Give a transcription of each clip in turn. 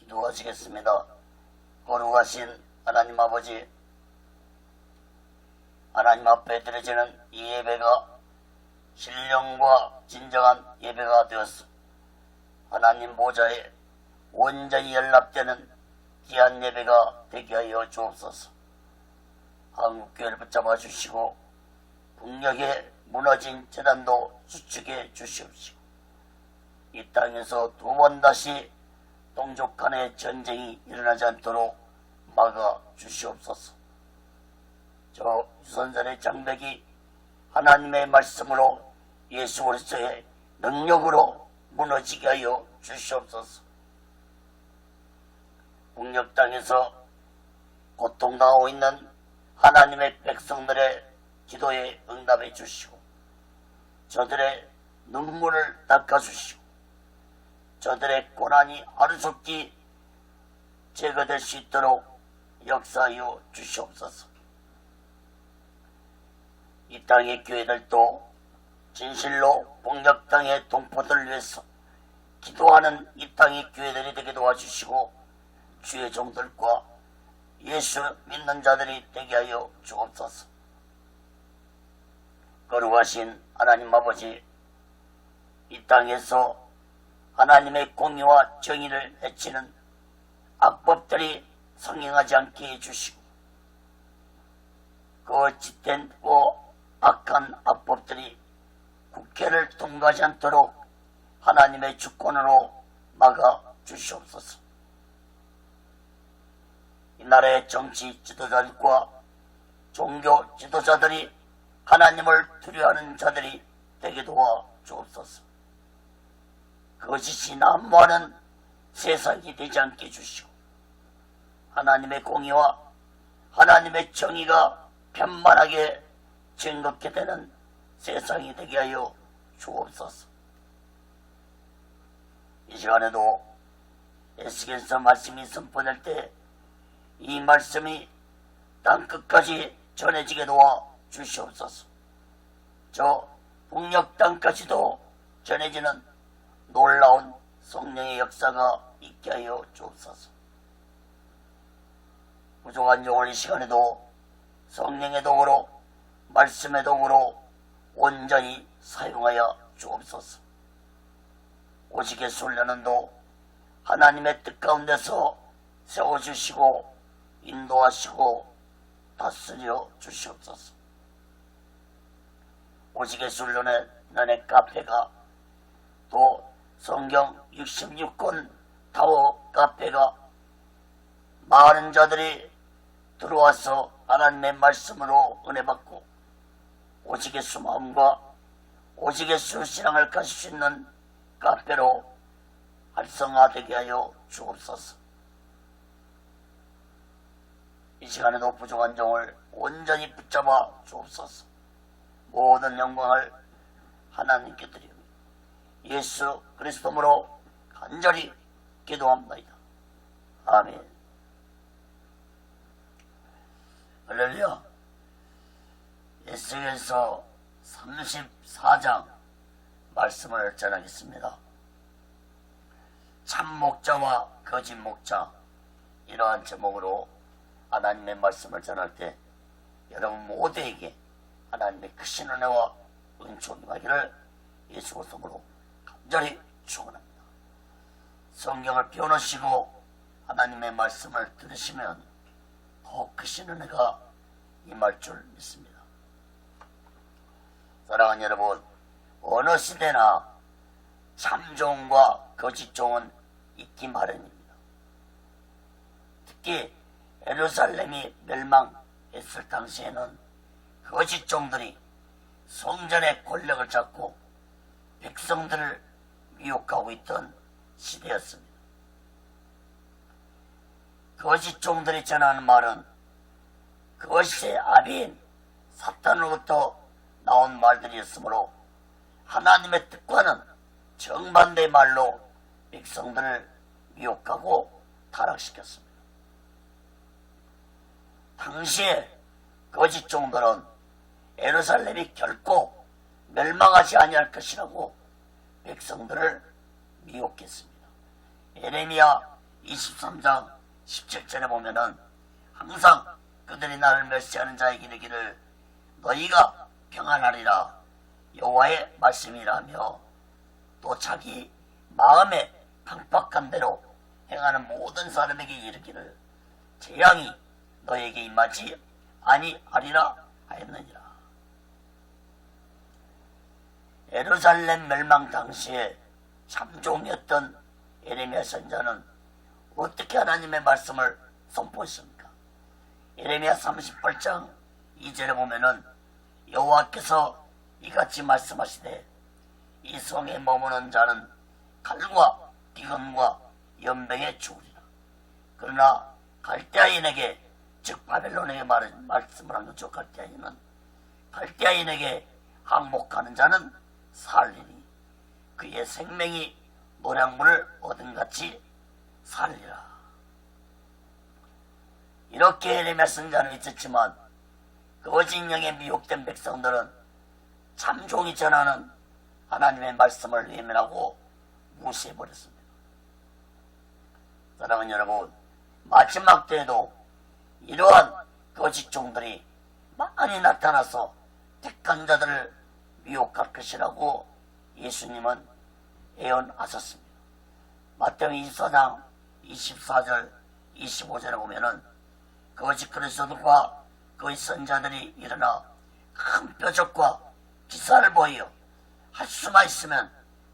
기도하시겠습니다. 거룩하신 하나님 아버지, 하나님 앞에 드려지는 이 예배가 신령과 진정한 예배가 되었어 하나님 보좌에 온전히 연락되는 귀한 예배가 되게 하여 주옵소서. 한국교회를 붙잡아 주시고 북녘에 무너진 재단도 수축해 주시옵시고 이 땅에서 두 번 다시 동족 간의 전쟁이 일어나지 않도록 막아 주시옵소서. 저 유선전의 장벽이 하나님의 말씀으로 예수 그리스도의 능력으로 무너지게 하여 주시옵소서. 북녘 땅에서 고통당하고 있는 하나님의 백성들의 기도에 응답해 주시고 저들의 눈물을 닦아주시고 저들의 고난이 하루속히 제거될 수 있도록 역사하여 주시옵소서. 이 땅의 교회들도 진실로 북녘 땅의 동포들을 위해서 기도하는 이 땅의 교회들이 되게 도와주시고 주의 종들과 예수 믿는 자들이 되게 하여 주옵소서. 거룩하신 하나님 아버지, 이 땅에서 하나님의 공의와 정의를 해치는 악법들이 성행하지 않게 해주시고 그 짙고 악한 악법들이 국회를 통과하지 않도록 하나님의 주권으로 막아 주시옵소서. 이 나라의 정치 지도자들과 종교 지도자들이 하나님을 두려워하는 자들이 되게 도와 주옵소서. 거짓이 난무하는 세상이 되지 않게 해주시고 하나님의 공의와 하나님의 정의가 편만하게 증거케 되는 세상이 되게 하여 주옵소서. 이 시간에도 에스겔서 말씀이 선포될 때 이 말씀이 땅끝까지 전해지게 도와 주시옵소서. 저 북녘 땅까지도 전해지는 놀라운 성령의 역사가 있게 하여 주옵소서. 부족한 종을 이 시간에도 성령의 도구로 말씀의 도구로 온전히 사용하여 주옵소서. 오직의 훈련은도 하나님의 뜻 가운데서 세워주시고 인도하시고 다스려 주시옵소서. 오직의 훈련의 너네 카페가 또 성경 66권 타워 카페가 많은 자들이 들어와서 하나님의 말씀으로 은혜받고 오직의 수마음과 오직의 수신앙을 가질 수 있는 카페로 활성화되게 하여 주옵소서. 이 시간에도 부족한 종을 온전히 붙잡아 주옵소서. 모든 영광을 하나님께 드리며 예수 그리스도로 간절히 기도합니다. 아멘. 할렐루야. 에스겔서 34장 말씀을 전하겠습니다. 참 목자와 거짓 목자, 이러한 제목으로 하나님의 말씀을 전할 때 여러분 모두에게 하나님의 크신 은혜와 은총이 임하기를 예수 그리스도로 간절히 축원합니다. 성경을 펴놓으시고 하나님의 말씀을 들으시면 더 크신 은혜가 임할 줄 믿습니다. 사랑하는 여러분, 어느 시대나 참종과 거짓종은 있기 마련입니다. 특히 예루살렘이 멸망했을 당시에는 거짓종들이 성전의 권력을 잡고 백성들을 미혹하고 있던 시대였습니다. 거짓종들이 전하는 말은 그것이 아비인 사탄으로부터 나온 말들이었으므로 하나님의 뜻과는 정반대의 말로 백성들을 미혹하고 타락시켰습니다. 당시에 거짓종들은 예루살렘이 결코 멸망하지 아니할 것이라고 백성들을 미혹했습니다. 예레미야 23장 17절에 보면은 항상 그들이 나를 멸시하는 자에게 이르기를 너희가 평안하리라 여호와의 말씀이라며, 또 자기 마음에 강박한 대로 행하는 모든 사람에게 이르기를 재앙이 너에게 임하지 아니하리라 하였느니라. 예루살렘 멸망 당시에 참종이었던 예레미야 선지자는 어떻게 하나님의 말씀을 선포했습니까? 예레미야 38장 2절에 보면은 여호와께서 이같이 말씀하시되 이 성에 머무는 자는 칼과 비건과 연병에 죽으리라. 그러나 갈대아인에게, 즉 바벨론에게 말씀을 한 거죠. 갈대아인에게 항복하는 자는 살리니 그의 생명이 노량물을 얻은 같이 살리라. 이렇게 예레미야 선지자는 있었지만 거짓 영에 미혹된 백성들은 참종이 전하는 하나님의 말씀을 외면하고 무시해버렸습니다. 사랑하는 여러분, 마지막 때에도 이러한 거짓 종들이 많이 나타나서 택한 자들을 미혹할 것이라고 예수님은 예언하셨습니다. 마태복음 24장 24절 25절에 보면은 거짓 그리스도들과 거짓 선지자들이 일어나 큰 표적과 기사를 보여 할 수만 있으면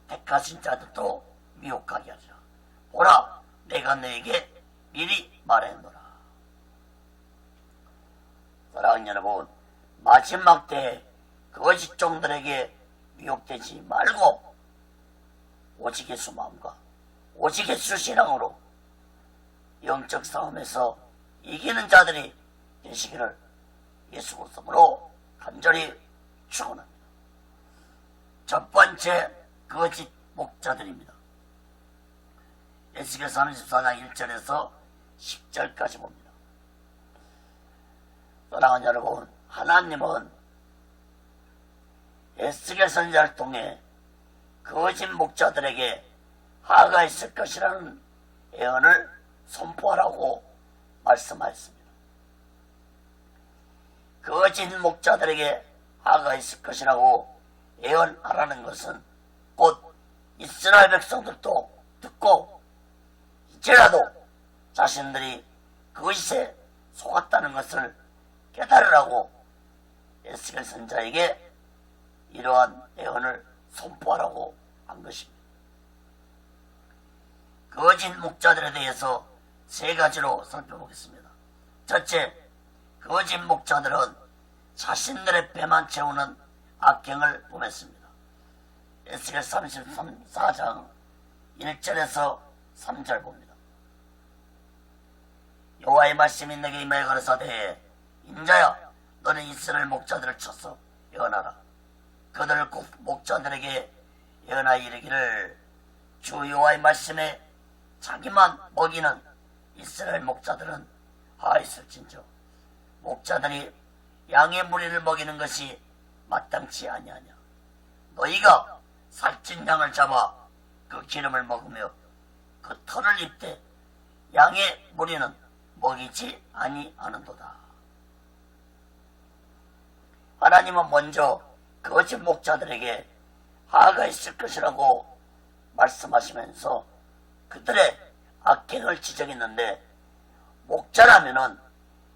택하신 자들도 미혹하게 하리라. 보라, 내가 너에게 미리 말했노라. 사랑하는 여러분, 마지막 때에 거짓 종들에게 미혹되지 말고 오직 예수 마음과 오직 예수 신앙으로 영적 싸움에서 이기는 자들이 되시기를 예수 그리스도로 간절히 축원합니다. 첫 번째 거짓 목자들입니다. 에스겔 34장 1절에서 10절까지 봅니다. 사랑하는 여러분, 하나님은 에스겔 선지자를 통해 거짓 목자들에게 화가 있을 것이라는 예언을 선포하라고 말씀하였습니다. 거짓 목자들에게 화가 있을 것이라고 예언하라는 것은 곧 이스라엘 백성들도 듣고 이제라도 자신들이 거짓에 속았다는 것을 깨달으라고 에스겔 선지자에게 이러한 예언을 선포하라고 한 것입니다. 거짓 목자들에 대해서 세 가지로 살펴보겠습니다. 첫째, 거짓 목자들은 자신들의 배만 채우는 악행을 범했습니다. 에스겔 34장 1절에서 3절 봅니다. 여호와의 말씀이 내게 임하여 가라사대 인자야, 너는 이스라엘 목자들을 쳐서 예언하라. 그들을 곧 목자들에게 예언하여 이르기를 주 여호와의 말씀에 자기만 먹이는 이스라엘 목자들은 하있을진저 목자들이 양의 무리를 먹이는 것이 마땅치 아니하냐. 너희가 살찐 양을 잡아 그 기름을 먹으며 그 털을 입되 양의 무리는 먹이지 아니하는도다. 하나님은 먼저 거짓 목자들에게 화가 있을 것이라고 말씀하시면서 그들의 악행을 지적했는데, 목자라면은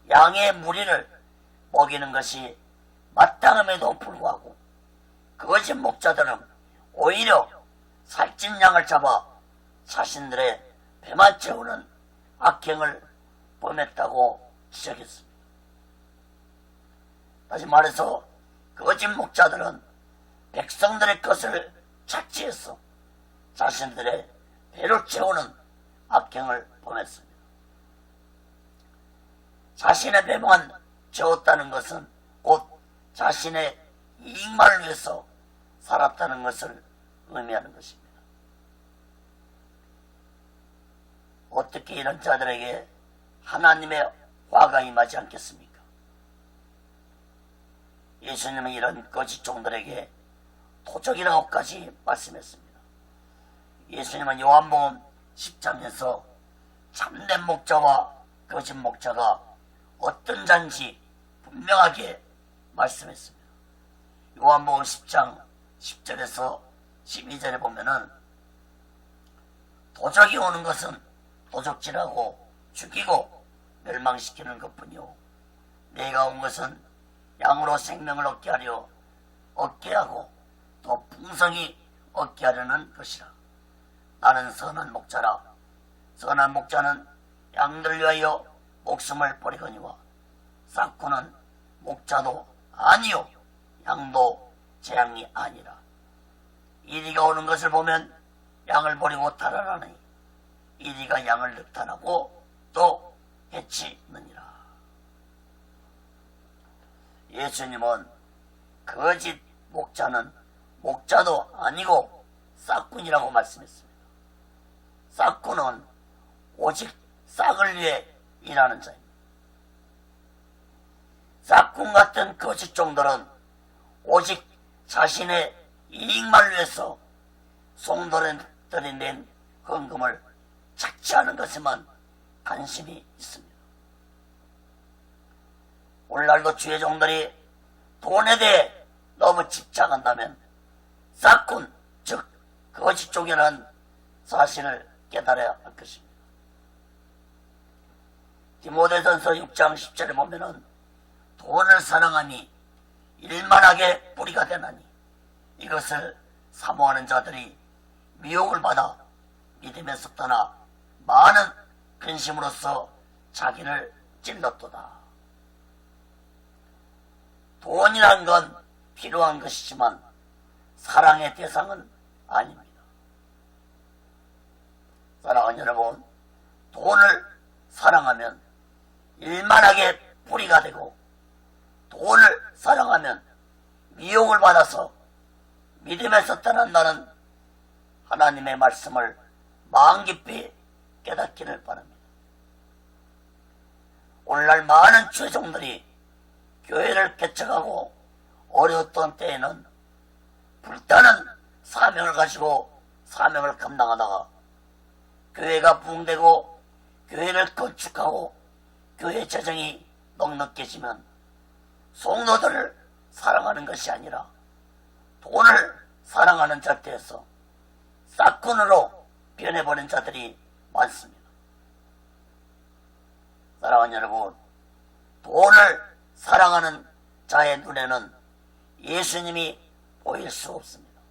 양의 무리를 먹이는 것이 마땅함에도 불구하고 거짓 목자들은 오히려 살찐 양을 잡아 자신들의 배만 채우는 악행을 범했다고 지적했습니다. 다시 말해서 거짓 목자들은 백성들의 것을 착취해서 자신들의 배를 채우는 악행을 범했습니다. 자신의 배만 채웠다는 것은 곧 자신의 이익만을 위해서 살았다는 것을 의미하는 것입니다. 어떻게 이런 자들에게 하나님의 화가 임하지 않겠습니까? 예수님은 이런 거짓 종들에게 도적이라고까지 말씀했습니다. 예수님은 요한복음 10장에서 참된 목자와 거짓 목자가 어떤 자인지 분명하게 말씀했습니다. 요한복음 10장 10절에서 12절에 보면은 도적이 오는 것은 도적질하고 죽이고 멸망시키는 것뿐이요 내가 온 것은 양으로 생명을 얻게 하고 더 풍성히 얻게 하려는 것이라. 나는 선한 목자라. 선한 목자는 양들을 위하여 목숨을 버리거니와 싹구는 목자도 아니요 양도 제 양이 아니라. 이리가 오는 것을 보면 양을 버리고 달아나니 이리가 양을 늑탄하고 또 해치느니라. 예수님은 거짓 목자는 목자도 아니고 싹꾼이라고 말씀했습니다. 싹꾼은 오직 싹을 위해 일하는 자입니다. 싹꾼 같은 거짓 종들은 오직 자신의 이익만 위해서 성도들이 낸 헌금을 착취하는 것에만 관심이 있습니다. 오늘날도 주의 종들이 돈에 대해 너무 집착한다면 싹꾼, 즉 거짓 종이라는 사실을 깨달아야 할 것입니다. 디모데전서 6장 10절에 보면은 돈을 사랑함이 일만하게 뿌리가 되나니 이것을 사모하는 자들이 미혹을 받아 믿음에서 떠나 많은 근심으로써 자기를 찔렀도다. 돈이란 건 필요한 것이지만 사랑의 대상은 아닙니다. 사랑하는 여러분, 돈을 사랑하면 일만하게 뿌리가 되고 돈을 사랑하면 미혹을 받아서 믿음에서 떠난다는 하나님의 말씀을 마음 깊이 깨닫기를 바랍니다. 오늘날 많은 죄종들이 교회를 개척하고 어려웠던 때에는 불타는 사명을 가지고 사명을 감당하다가 교회가 부흥되고 교회를 건축하고 교회 재정이 넉넉해지면 성도들을 사랑하는 것이 아니라 돈을 사랑하는 자태에서 싹꾼으로 변해버린 자들이 많습니다. 사랑하는 여러분, 돈을 사랑하는 자의 눈에는 예수님이 보일 수 없습니다.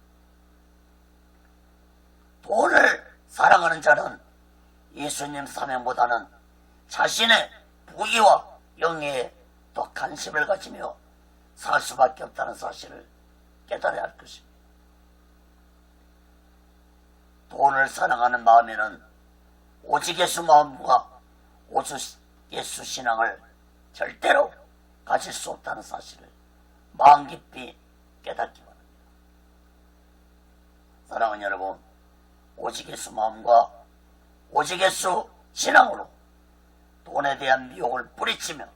돈을 사랑하는 자는 예수님 사명보다는 자신의 부귀와 영예에 더 관심을 가지며 살 수밖에 없다는 사실을 깨달아야 할 것입니다. 돈을 사랑하는 마음에는 오직 예수 마음과 오직 예수 신앙을 절대로 가질 수 없다는 사실을 마음 깊이 깨닫기 바랍니다. 사랑하는 여러분, 오직 예수 마음과 오직 예수 신앙으로 돈에 대한 미혹을 뿌리치며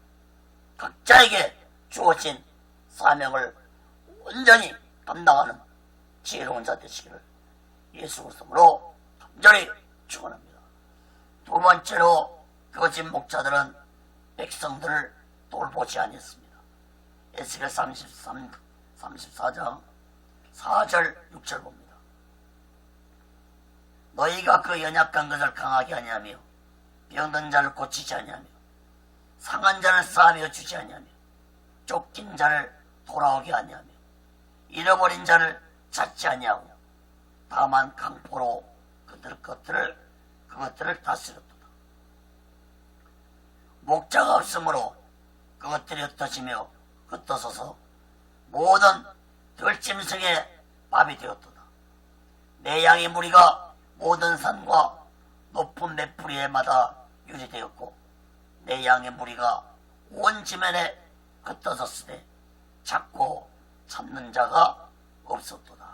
각자에게 주어진 사명을 온전히 감당하는 지혜로운 자 되시기를 예수 그리스도로 간절히 축원합니다. 두 번째로 거짓 목자들은 백성들을 돌보지 아니했습니다. 에스겔 34장 4절 6절 봅니다. 너희가 그 연약한 것을 강하게 하냐며 병든 자를 고치지 아니하며 상한 자를 싸매어 주지 아니하며 쫓긴 자를 돌아오게 아니하며 잃어버린 자를 찾지 아니하고 다만 강포로 그것들을 다스렸도다. 목자가 없으므로 그것들이 흩어지며 흩어서서 모든 들짐승의 밥이 되었도다. 내 양의 무리가 모든 산과 높은 맷뿌리에마다 유리되었고 내 양의 무리가 온 지면에 흩어졌으되 찾고 찾는 자가 없었도다.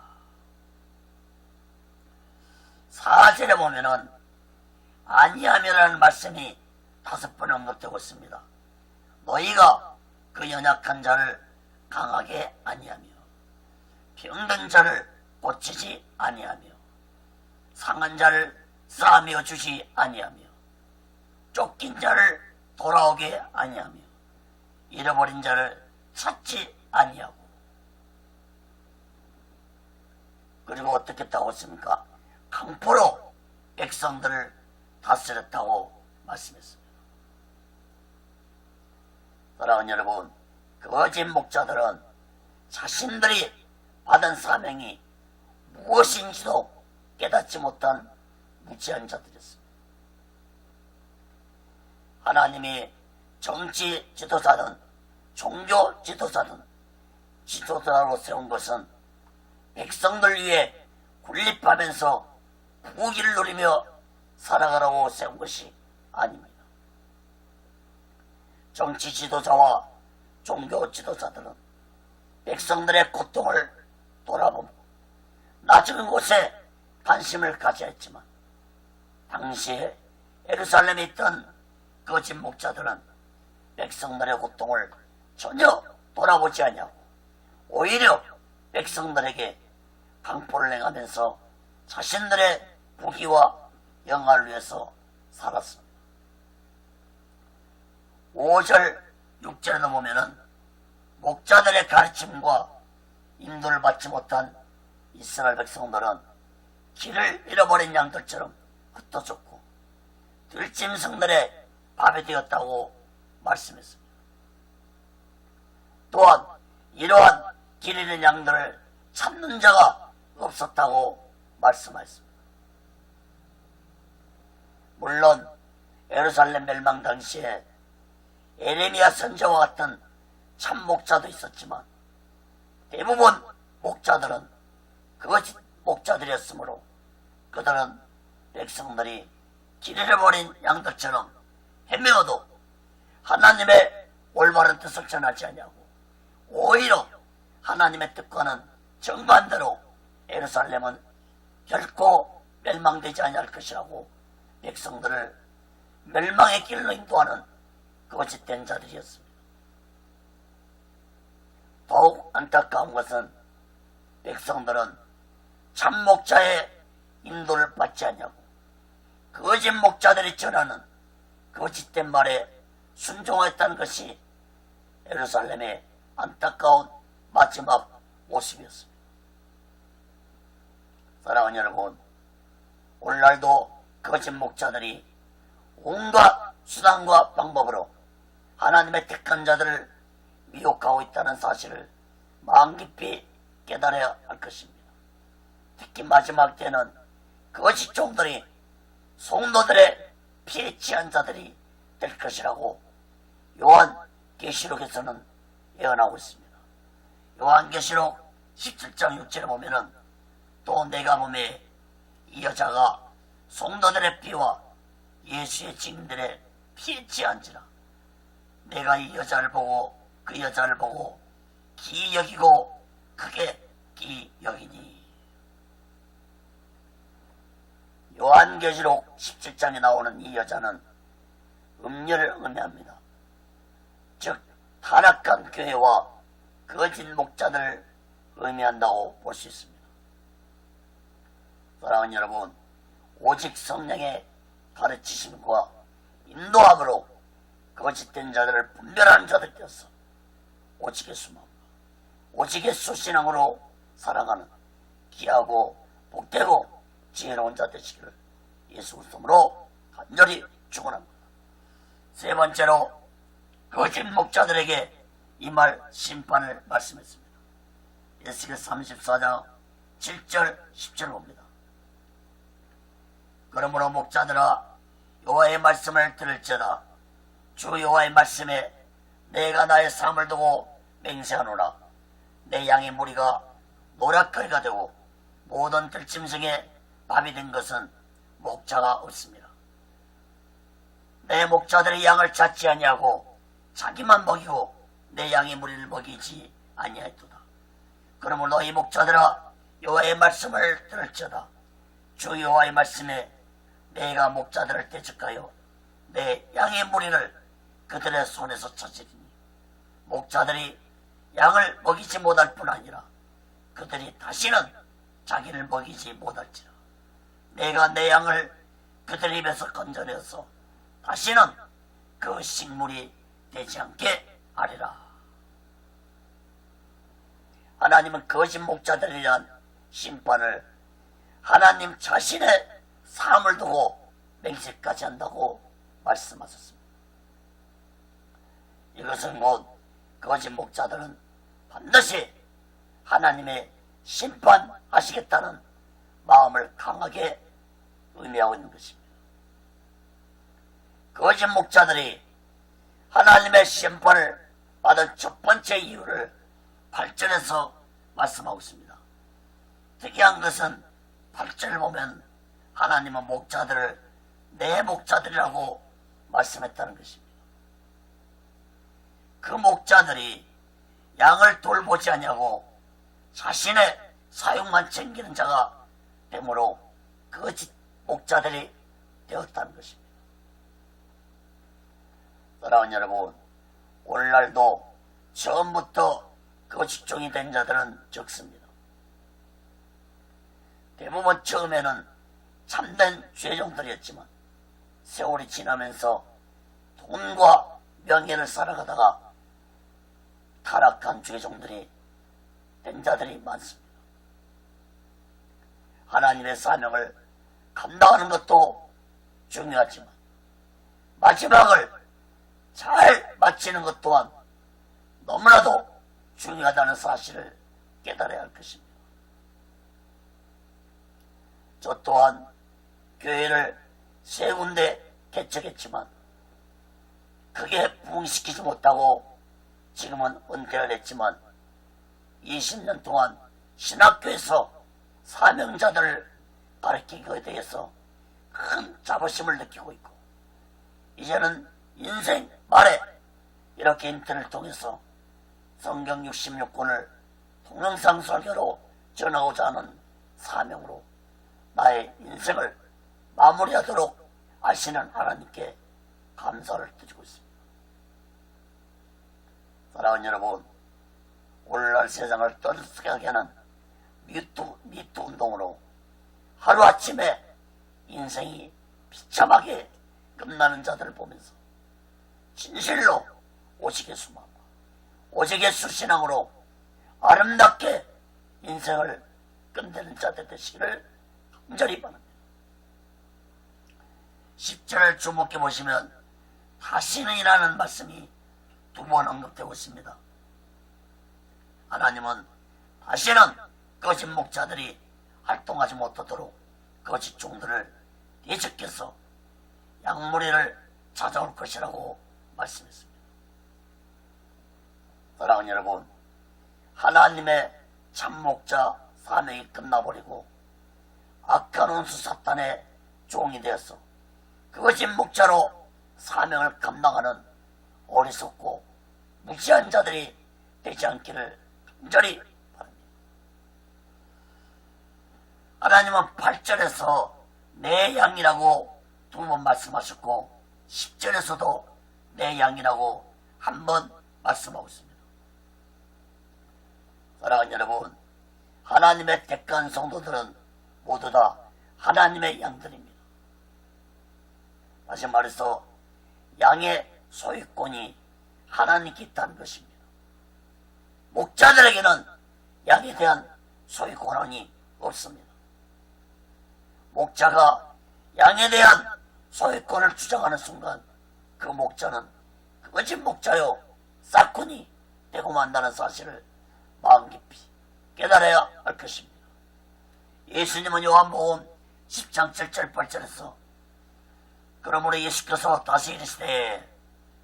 4절에 보면은 아니하며라는 말씀이 5번 언급되고 있습니다. 너희가 그 연약한 자를 강하게 아니하며 병든 자를 고치지 아니하며 상한 자를 싸매어 주지 아니하며 쫓긴 자를 돌아오게 아니하며 잃어버린 자를 찾지 아니하고. 그리고 어떻게 했다고 했습니까? 강포로 백성들을 다스렸다고 말씀했습니다. 사랑하는 여러분, 거짓 목자들은 자신들이 받은 사명이 무엇인지도 깨닫지 못한 무지한 자들이었습니다. 하나님이 정치 지도자든 종교 지도자든 지도자로 세운 것은 백성들 위해 군립하면서 부귀를 누리며 살아가라고 세운 것이 아닙니다. 정치 지도자와 종교 지도자들은 백성들의 고통을 돌아보고 낮은 곳에 관심을 가져야 했지만 당시에 예루살렘에 있던 거짓 목자들은 백성들의 고통을 전혀 돌아보지 아니하고 오히려 백성들에게 강포를 행하면서 자신들의 부귀와 영화를 위해서 살았습니다. 5절, 6절에 보면은 목자들의 가르침과 인도를 받지 못한 이스라엘 백성들은 길을 잃어버린 양들처럼 흩어졌고 들짐승들의 밥이 되었다고 말씀했습니다. 또한 이러한 길 잃은 양들을 찾는 자가 없었다고 말씀하였습니다. 물론 예루살렘 멸망 당시에 에레미야 선지자와 같은 참 목자도 있었지만 대부분 목자들은 거짓 목자들이었으므로 그들은 백성들이 길 잃어버린 양들처럼 헤매어도 하나님의 올바른 뜻을 전하지 아니하고 오히려 하나님의 뜻과는 정반대로 예루살렘은 결코 멸망되지 아니할 것이라고 백성들을 멸망의 길로 인도하는 거짓된 자들이었습니다. 더욱 안타까운 것은 백성들은 참 목자의 인도를 받지 않냐고 거짓 목자들이 전하는 거짓된 말에 순종했다는 것이 예루살렘의 안타까운 마지막 모습이었습니다. 사랑하는 여러분, 오늘날도 거짓 목자들이 온갖 수단과 방법으로 하나님의 택한 자들을 미혹하고 있다는 사실을 마음 깊이 깨달아야 할 것입니다. 특히 마지막 때는 거짓 종들이 성도들의 피해 취한 자들이 될 것이라고 요한계시록에서는 예언하고 있습니다. 요한계시록 17장 6절에 보면은 또 내가 보매 이 여자가 성도들의 피와 예수의 증인들의 피해 취한지라 내가 이 여자를 보고 그 여자를 보고 기 여기고 크게 기 여기니. 요한계시록 17장에 나오는 이 여자는 음녀를 의미합니다. 즉 타락한 교회와 거짓 목자들을 의미한다고 볼 수 있습니다. 사랑하는 여러분, 오직 성령의 가르치심과 인도함으로 거짓된 자들을 분별하는 자들 되어서 오직의 수망과 오직의 수신앙으로 살아가는 귀하고 복되고 지혜로운 자 되시기를 예수 그리스도로 간절히 축원합니다. 세 번째로 거짓 목자들에게 이 말 심판을 말씀했습니다. 에스겔 34장 7절 10절 봅니다. 그러므로 목자들아 여호와의 말씀을 들을지어다. 주 여호와의 말씀에 내가 나의 삶을 두고 맹세하노라. 내 양의 무리가 노략거리가 되고 모든 들짐승의 밥이 된 것은 목자가 없습니다. 내 목자들의 양을 찾지 아니하고 자기만 먹이고 내 양의 무리를 먹이지 아니하였도다. 그러므로 너희 목자들아 여호와의 말씀을 들을지어다. 주 여호와의 말씀에 내가 목자들을 대적하여 내 양의 무리를 그들의 손에서 찾으리니 목자들이 양을 먹이지 못할 뿐 아니라 그들이 다시는 자기를 먹이지 못할지라. 내가 내 양을 그들 입에서 건져내서 다시는 그 식물이 되지 않게 하리라. 하나님은 거짓 목자들에 대한 심판을 하나님 자신의 삶을 두고 맹세까지 한다고 말씀하셨습니다. 이것은 곧 거짓 목자들은 반드시 하나님의 심판하시겠다는 마음을 강하게 의미하고 있는 것입니다. 거짓 목자들이 하나님의 심판을 받은 첫 번째 이유를 8절에서 말씀하고 있습니다. 특이한 것은 8절을 보면 하나님은 목자들을 내 목자들이라고 말씀했다는 것입니다. 그 목자들이 양을 돌보지 않냐고 자신의 사육만 챙기는 자가 되므로 거짓 목자들이 되었다는 것입니다. 사랑하는 여러분, 오늘날도 처음부터 거짓종이 된 자들은 적습니다. 대부분 처음에는 참된 죄종들이었지만 세월이 지나면서 돈과 명예를 살아가다가 타락한 죄종들이 된 자들이 많습니다. 하나님의 사명을 감당하는 것도 중요하지만 마지막을 잘 마치는 것 또한 너무나도 중요하다는 사실을 깨달아야 할 것입니다. 저 또한 교회를 세 군데 개척했지만 크게 부흥시키지 못하고 지금은 은퇴를 했지만 20년 동안 신학교에서 사명자들을 가르치기에 대해서 큰 자부심을 느끼고 있고 이제는 인생 말에 이렇게 인터넷을 통해서 성경 66권을 동영상 설교로 전하고자 하는 사명으로 나의 인생을 마무리하도록 하시는 하나님께 감사를 드리고 있습니다. 사랑하는 여러분, 오늘날 세상을 떠들썩게 하게 하는 미투 운동으로 하루아침에 인생이 비참하게 끝나는 자들을 보면서 진실로 오직 예수 마음과 오직 예수 신앙으로 아름답게 인생을 끝내는 자들 되시기를 간절히 바랍니다. 10절을 주목해 보시면 다시는이라는 말씀이 두 번 언급되고 있습니다. 하나님은 다시는 거짓 목자들이 활동하지 못하도록 거짓 종들을 대적해서 양무리를 찾아올 것이라고 말씀했습니다. 사랑하는 여러분, 하나님의 참목자 사명이 끝나버리고 악한 원수 사탄의 종이 되어서 거짓 목자로 사명을 감당하는 어리석고 무지한 자들이 되지 않기를 간절히 바랍니다. 하나님은 8절에서 내 양이라고 두 번 말씀하셨고 10절에서도 내 양이라고 한 번 말씀하고 있습니다. 사랑하는 여러분, 하나님의 택한 성도들은 모두 다 하나님의 양들입니다. 다시 말해서 양의 소유권이 하나님께 있다는 것입니다. 목자들에게는 양에 대한 소유 권한이 없습니다. 목자가 양에 대한 소유권을 주장하는 순간 그 목자는 거짓 목자요 싹군이 되고 만다는 사실을 마음 깊이 깨달아야 할 것입니다. 예수님은 요한복음 10장 7절 8절에서 그러므로 예수께서 다시 이르시되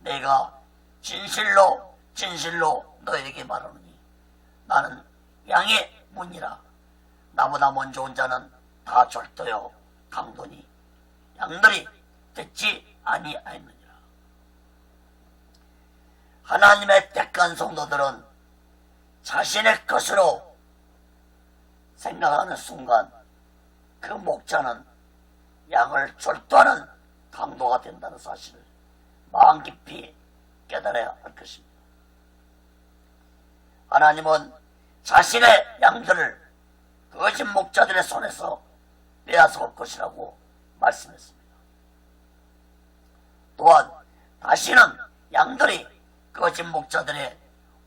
내가 진실로 진실로 너에게 말하노니 나는 양의 문이라 나보다 먼저 온 자는 다 절도요 강도니 양들이 듣지 아니하였느니라. 하나님의 택한 성도들은 자신의 것으로 생각하는 순간 그 목자는 양을 절도하는 강도가 된다는 사실을 마음 깊이 깨달아야 할 것입니다. 하나님은 자신의 양들을 거짓 목자들의 손에서 빼앗아올 것이라고 말씀했습니다. 또한 다시는 양들이 거짓 목자들의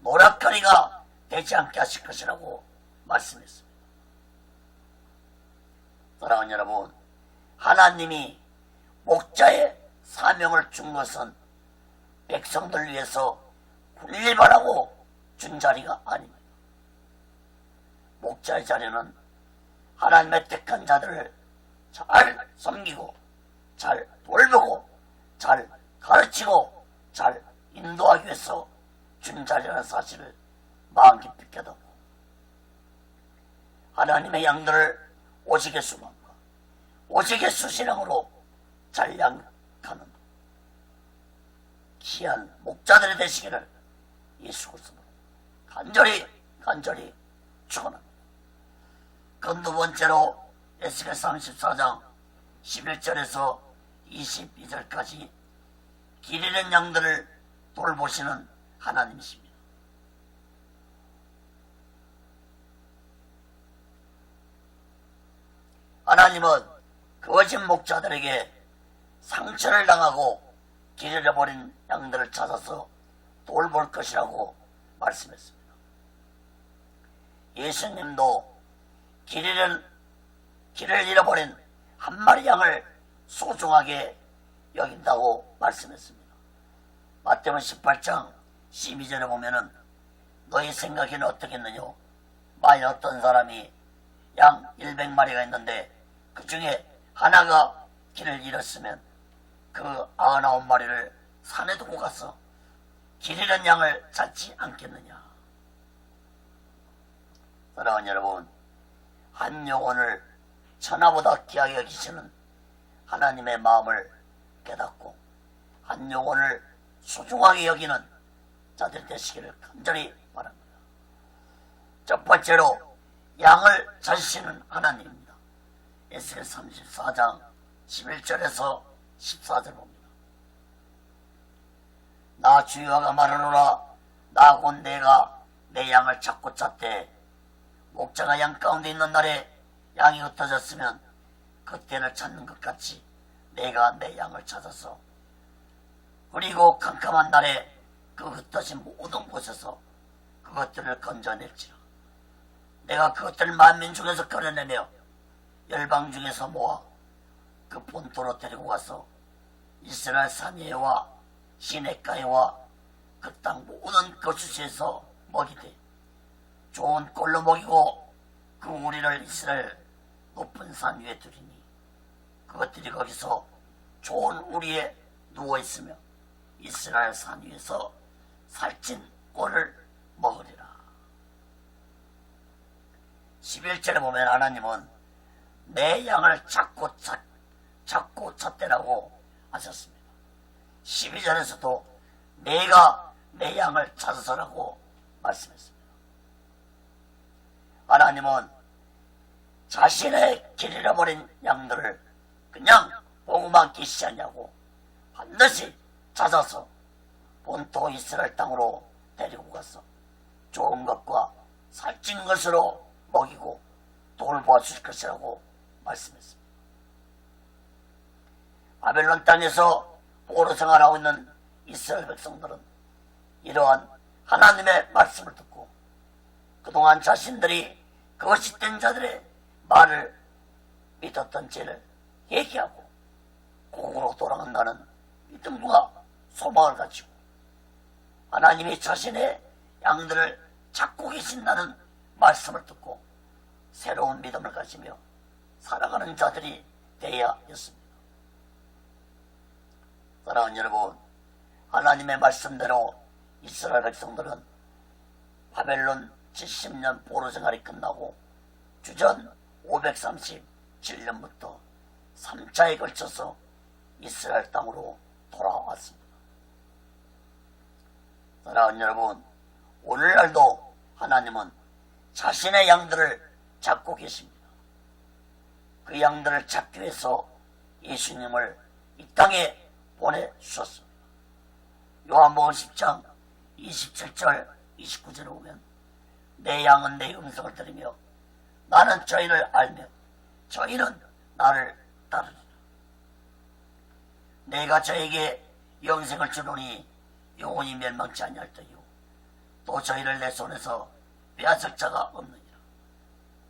노략거리가 되지 않게 하실 것이라고 말씀했습니다. 사랑하는 여러분, 하나님이 목자의 사명을 준 것은 백성들 위해서 군림하라고 준 자리가 아닙니다. 목자의 자리는 하나님의 택한 자들을 잘 섬기고 잘 돌보고 잘 가르치고 잘 인도하기 위해서 준 자리라는 사실을 마음 깊이 깨닫고 하나님의 양들을 오직의 수만과 오직의 수신앙으로 잘 양육하는 귀한 목자들이 되시기를 예수 그리스도로 간절히 축원합니다. 그 두 번째로 에스겔 34장 11절에서 22절까지 길 잃은 양들을 돌보시는 하나님이십니다. 하나님은 거짓 목자들에게 상처를 당하고 길 잃어버린 양들을 찾아서 돌볼 것이라고 말씀했습니다. 예수님도 길을 잃어버린 한 마리 양을 소중하게 여긴다고 말씀했습니다. 마태복음 18장 12절에 보면은 너희 생각에는 어떻겠느냐? 만약 어떤 사람이 양 100마리가 있는데 그 중에 하나가 길을 잃었으면 그 99마리를 산에 두고 가서 길 잃은 양을 찾지 않겠느냐? 사랑하는 여러분, 한 영혼을 천하보다 귀하게 여기시는 하나님의 마음을 깨닫고 한 영혼을 소중하게 여기는 자들 되시기를 간절히 바랍니다. 첫 번째로 양을 찾으시는 하나님입니다. 에스겔 34장 11절에서 14절 봅니다. 나 주여가 말하노라. 나 곧 내가 내 양을 찾고 찾되 목자가 양 가운데 있는 날에 양이 흩어졌으면 그때를 찾는 것 같이 내가 내 양을 찾아서 그리고 캄캄한 날에 그 흩어진 모든 곳에서 그것들을 건져낼지라. 내가 그것들을 만민 중에서 꺼내내며 열방 중에서 모아 그 본토로 데리고 가서 이스라엘 산위에와 시냇가에와 그 땅 모든 거주지에서 먹이되 좋은 꼴로 먹이고 그 우리를 이스라엘 높은 산 위에 두리니 그것들이 거기서 좋은 우리에 누워있으며 이스라엘 산 위에서 살찐 꼴을 먹으리라. 11절에 보면 하나님은 내 양을 찾고 찾대라고 하셨습니다. 12절에서도 내가 내 양을 찾아서라고 말씀했습니다. 하나님은 자신의 길 잃어버린 양들을 그냥 보고만 계시지 않냐고 반드시 찾아서 본토 이스라엘 땅으로 데리고 가서 좋은 것과 살찐 것으로 먹이고 돌보아 주실 것이라고 말씀했습니다. 바벨론 땅에서 포로 생활하고 있는 이스라엘 백성들은 이러한 하나님의 말씀을 듣고 그동안 자신들이 거짓된 자들의 말을 믿었던 죄를 얘기하고 공으로 돌아간다는 믿음과 소망을 가지고 하나님이 자신의 양들을 찾고 계신다는 말씀을 듣고 새로운 믿음을 가지며 살아가는 자들이 되어야 했습니다. 사랑하는 여러분, 하나님의 말씀대로 이스라엘 백성들은 바벨론 70년 포로 생활이 끝나고 주전 537년부터 3차에 걸쳐서 이스라엘 땅으로 돌아왔습니다. 사랑하는 여러분, 오늘날도 하나님은 자신의 양들을 찾고 계십니다. 그 양들을 찾기 위해서 예수님을 이 땅에 보내주셨습니다. 요한복음 10장 27절 29절에 보면 내 양은 내 음성을 들으며 나는 저희를 알며 저희는 나를 따르리라. 내가 저에게 영생을 주노니 영원히 멸망치 아니할 터이요 또 저희를 내 손에서 빼앗을 자가 없느니라.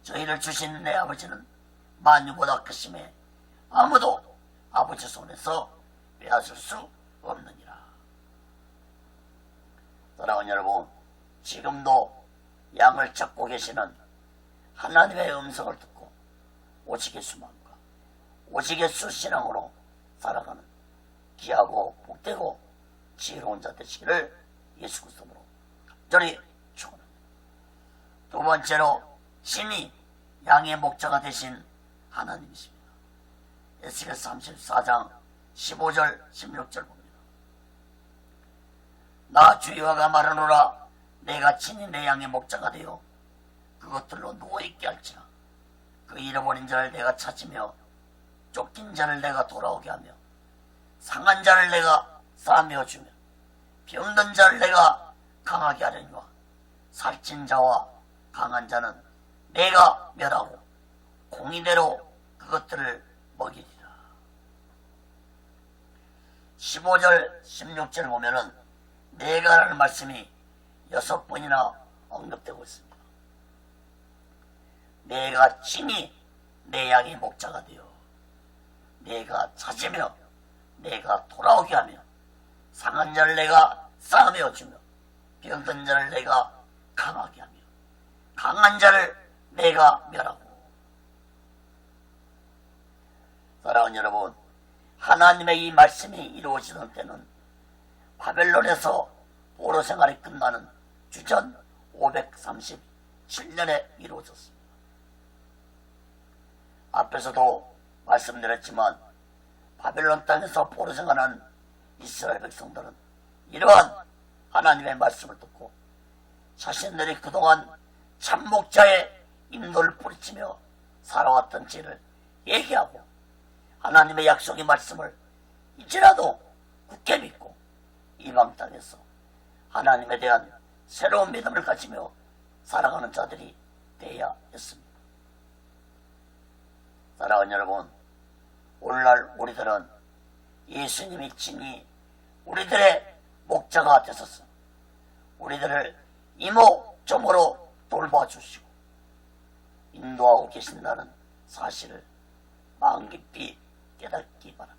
저희를 주신 내 아버지는 만유보다 크심에 아무도 아버지 손에서 빼앗을 수 없느니라. 사랑하는 여러분, 지금도 양을 찾고 계시는 하나님의 음성을 듣고 오직의 수만과 오직의 수신앙으로 살아가는 귀하고 복되고 지혜로운 자 되시기를 예수 그리스도로 간절히 축원합니다. 두 번째로 신이 양의 목자가 되신 하나님이십니다. 에스겔 34장 15절 16절 봅니다. 나 주여가 말하노라. 내가 친히 내 양의 목자가 되어 그것들로 누워있게 할지라. 그 잃어버린 자를 내가 찾으며 쫓긴 자를 내가 돌아오게 하며 상한 자를 내가 싸매어 주며 병든 자를 내가 강하게 하려니와 살찐 자와 강한 자는 내가 멸하고 공의대로 그것들을 먹이리라. 15절 16절 보면은 내가라는 말씀이 6번이나 언급되고 있습니다. 내가 친히 내 양의 목자가 되어 내가 찾으며 내가 돌아오게 하며 상한 자를 내가 싸매어 주며 병든 자를 내가 강하게 하며 강한 자를 내가 멸하고. 사랑하는 여러분, 하나님의 이 말씀이 이루어지던 때는 바벨론에서 포로 생활이 끝나는 주전 537년에 이루어졌습니다. 앞에서도 말씀드렸지만 바벨론 땅에서 포로 생활한 이스라엘 백성들은 이러한 하나님의 말씀을 듣고 자신들이 그동안 참목자의 인도를 뿌리치며 살아왔던 죄를 얘기하고 하나님의 약속의 말씀을 이제라도 굳게 믿고 이방 땅에서 하나님에 대한 새로운 믿음을 가지며 살아가는 자들이 되어야 했습니다. 사랑하는 여러분, 오늘날 우리들은 예수님이 친히 우리들의 목자가 되셔서 우리들을 이목저목으로 돌봐주시고 인도하고 계신다는 사실을 마음 깊이 깨닫기 바랍니다.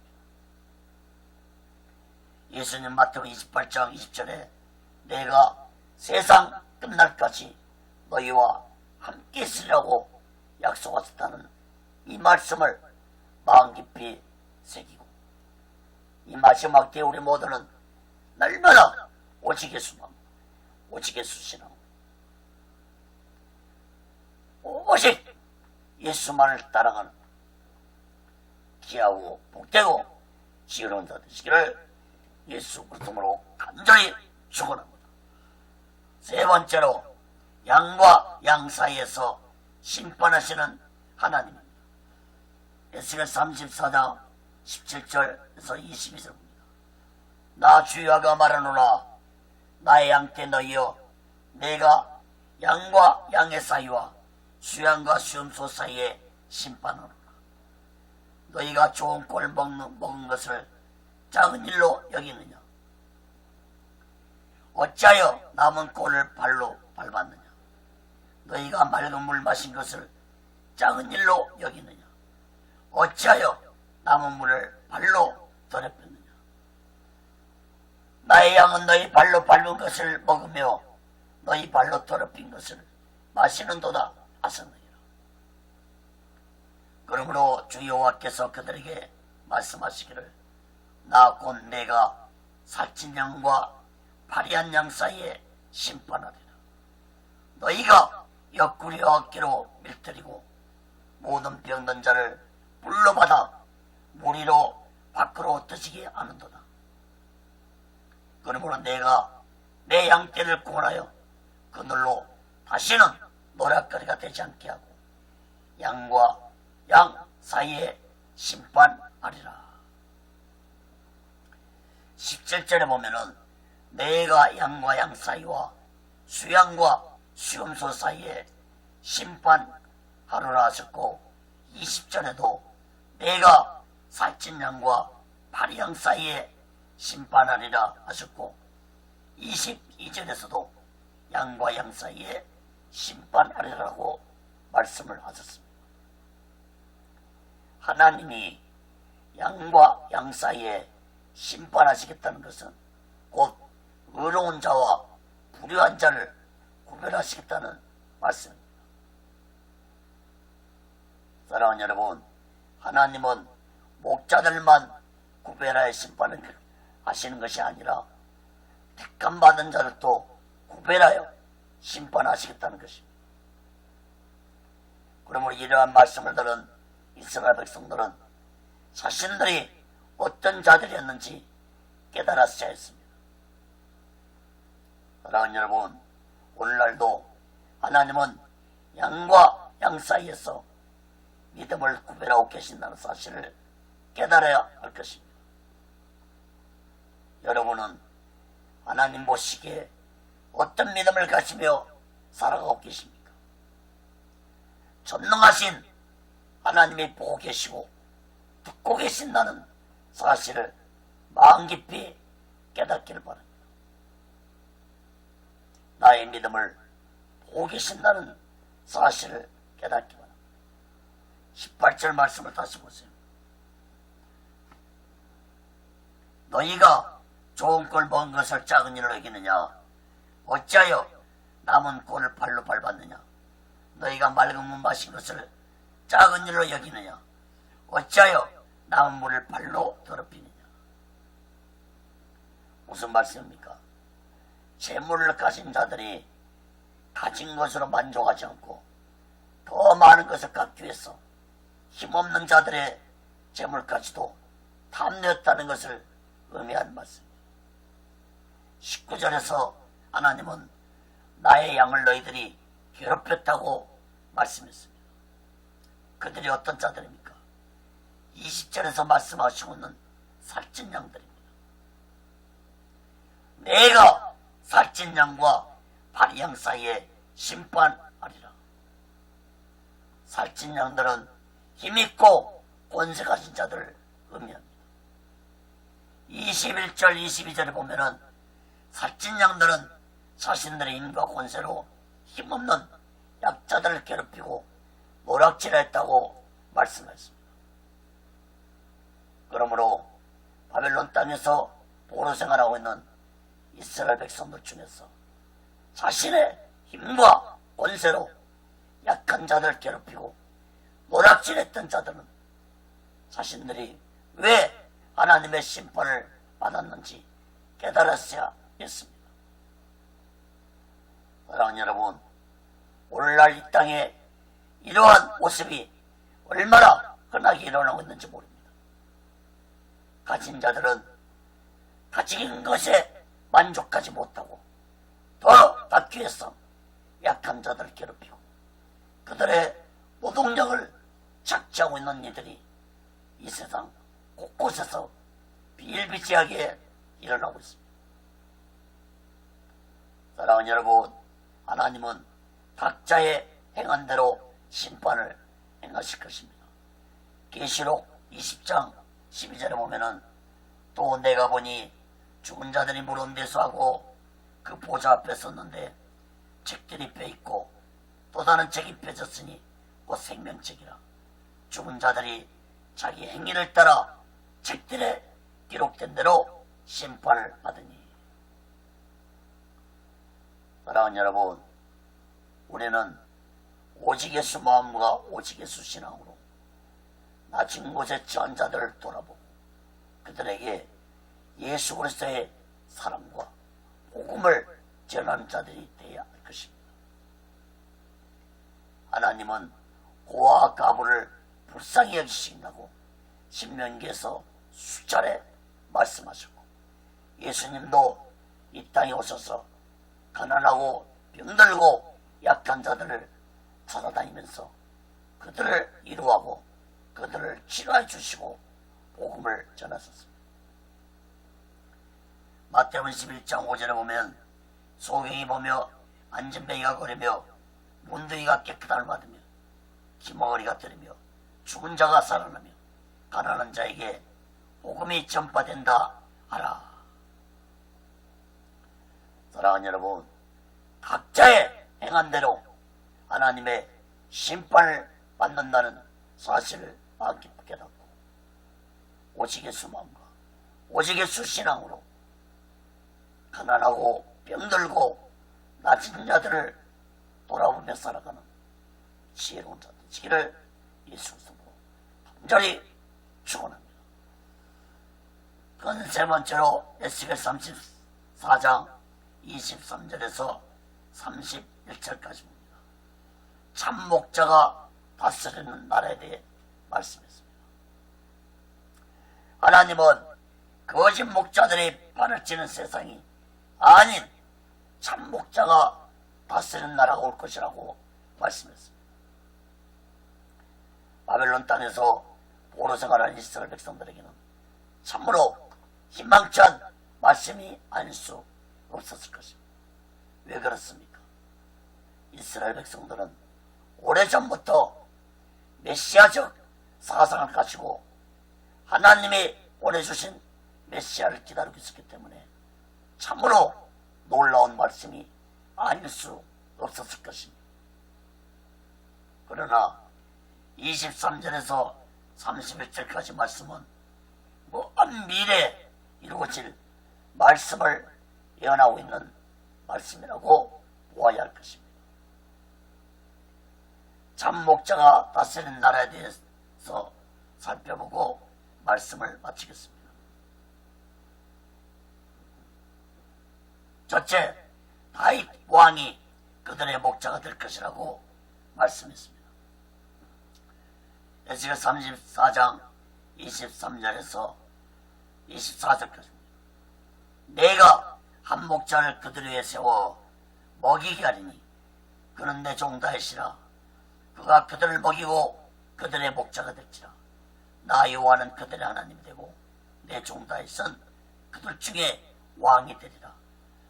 예수님 마태복음 28장 20절에 내가 세상 끝날까지 너희와 함께 있으려고 약속하셨다는 이 말씀을 마음 깊이 새기고 이 마지막 때에 우리 모두는 날마다 오직의 수만 오직의 수신하고 오직 예수만을 따라가는 귀하고 복되고 지혜로운 자 되시기를 예수 그리스도로 간절히 축원합니다. 세 번째로 양과 양 사이에서 심판하시는 하나님입니다. 에스겔 34장 17절에서 22절입니다. 나 주여가 말하노라. 나의 양떼 너희여, 내가 양과 양의 사이와 수양과 수염소 사이에 심판하노라. 너희가 좋은 꼴을 먹은 것을 작은 일로 여기느냐? 어찌하여 남은 꼴을 발로 밟았느냐? 너희가 맑은 물 마신 것을 작은 일로 여기느냐? 어찌하여 남은 물을 발로 더럽혔느냐? 나의 양은 너희 발로 밟은 것을 먹으며 너희 발로 더럽힌 것을 마시는도다 하셨느니라. 그러므로 주 여호와께서 그들에게 말씀하시기를 나 곧 내가 살찐 양과 파리한 양 사이에 심판하리라. 너희가 옆구리와 어깨로 밀들이고 모든 병든 자를 불로 받아 무리로 밖으로 드시게 하는도다. 그러므로 내가 내 양떼를 구원하여 그들로 다시는 노략거리가 되지 않게 하고 양과 양 사이에 심판하리라. 17절에 보면은 내가 양과 양 사이와 수양과 수염소 사이에 심판하리라 하셨고 20절에도 내가 살찐 양과 파리 양 사이에 심판하리라 하셨고 22절에서도 양과 양 사이에 심판하리라고 말씀을 하셨습니다. 하나님이 양과 양 사이에 심판하시겠다는 것은 곧 의로운 자와 불의한 자를 구별하시겠다는 말씀입니다. 사랑하는 여러분, 하나님은 목자들만 구별하여 심판을 하시는 것이 아니라 택함받은 자들도 구별하여 심판하시겠다는 것입니다. 그러므로 이러한 말씀을 들은 이스라엘 백성들은 자신들이 어떤 자들이었는지 깨달았어야 했습니다. 사랑하는 여러분, 오늘날도 하나님은 양과 양 사이에서 믿음을 구별하고 계신다는 사실을 깨달아야 할 것입니다. 여러분은 하나님 보시기에 어떤 믿음을 가지며 살아가고 계십니까? 전능하신 하나님이 보고 계시고 듣고 계신다는 사실을 마음 깊이 깨닫기를 바랍니다. 나의 믿음을 보고 계신다는 사실을 깨닫기 바랍니다. 18절 말씀을 다시 보세요. 너희가 좋은 꼴 먹은 것을 작은 일로 여기느냐? 어찌하여 남은 꼴을 발로 밟았느냐? 너희가 맑은 물 마신 것을 작은 일로 여기느냐? 어찌하여 남은 물을 발로 더럽히느냐? 무슨 말씀입니까? 재물을 가진 자들이 가진 것으로 만족하지 않고 더 많은 것을 갖기 위해서 힘없는 자들의 재물까지도 탐내었다는 것을 의미하는 말씀입니다. 19절에서 하나님은 나의 양을 너희들이 괴롭혔다고 말씀했습니다. 그들이 어떤 자들입니까? 20절에서 말씀하시고 있는 살찐 양들입니다. 내가 살찐 양과 파리 양 사이에 심판하리라. 살찐 양들은 힘있고 권세 가진 자들을 의미합니다. 21절 22절에 보면은 살찐 양들은 자신들의 힘과 권세로 힘없는 약자들을 괴롭히고 노략질했다고 말씀했습니다. 그러므로 바벨론 땅에서 포로 생활하고 있는 이스라엘 백성들 중에서 자신의 힘과 권세로 약한 자들을 괴롭히고 노략질했던 자들은 자신들이 왜 하나님의 심판을 받았는지 깨달았어야 했습니다. 사랑하는 여러분, 오늘날 이 땅에 이러한 모습이 얼마나 흔하게 일어나고 있는지 모릅니다. 가진 자들은 가진 것에 만족하지 못하고 더 받기 위해서 약한 자들을 괴롭히고 그들의 노동력을 착취하고 있는 이들이 이 세상 곳곳에서 비일비재하게 일어나고 있습니다. 사랑하는 여러분, 하나님은 각자의 행한 대로 심판을 행하실 것입니다. 계시록 20장 12절에 보면은 또 내가 보니 죽은 자들이 무릎 대수하고 그 보좌 앞에 섰는데 책들이 펴있고 또 다른 책이 펴졌으니 곧 생명책이라. 죽은 자들이 자기 행위를 따라 책들에 기록된 대로 심판을 받으니. 사랑하는 여러분, 우리는 오직 예수 마음과 오직 예수 신앙으로 낮은 곳에 처한 자들을 돌아보고 그들에게 예수 그리스도의 사랑과 복음을 전하는 자들이 되어야 할 것입니다. 하나님은 고아와 과부를 불쌍히 여기신다고 신명기에서 수차례 말씀하셨고 예수님도 이 땅에 오셔서 가난하고 병들고 약한 자들을 찾아다니면서 그들을 위로하고 그들을 치료해 주시고 복음을 전하셨습니다. 마태복음 11장 5절에 보면 소경이 보며 안진뱅이가 거리며 문둥이가 깨끗함을 받으며 기머거리가 들으며 죽은 자가 살아나며 가난한 자에게 복음이 전파된다 하라. 사랑하는 여러분, 각자의 행한 대로 하나님의 심판을 받는다는 사실을 마음 깊게 깨닫고 오직 예수 마음과 오직 예수 신앙으로 가난하고 병들고 낮은 자들을 돌아보며 살아가는 지혜로운 자 되시기를 예수 그리스도로 간절히 축원합니다. 그건 세 번째로 에스겔 34장 23절에서 31절까지입니다. 참 목자가 다스리는 나라에 대해 말씀했습니다. 하나님은 거짓 목자들이 발을 찌는 세상이 아닌 참 목자가 다스리는 나라가 올 것이라고 말씀했습니다. 바벨론 땅에서 포로 생활하는 이스라엘 백성들에게는 참으로 희망찬 말씀이 아닐 수 없었을 것입니다. 왜 그렇습니까? 이스라엘 백성들은 오래전부터 메시아적 사상을 가지고 하나님이 보내주신 메시아를 기다리고 있었기 때문에 참으로 놀라운 말씀이 아닐 수 없었을 것입니다. 그러나 23절에서 31절까지 말씀은 먼 미래에 이루어질 말씀을 예언하고 있는 말씀이라고 보아야 할 것입니다. 참 목자가 다스리는 나라에 대해서 살펴보고 말씀을 마치겠습니다. 첫째, 다윗 왕이 그들의 목자가 될 것이라고 말씀했습니다. 에스겔 34장 23절에서 24절까지입니다. 내가 한 목자를 그들 위에 세워 먹이게 하리니 그는 내 종 다윗이라. 그가 그들을 먹이고 그들의 목자가 될지라. 나 여호와는 그들의 하나님이 되고 내 종 다윗은 그들 중에 왕이 되리라.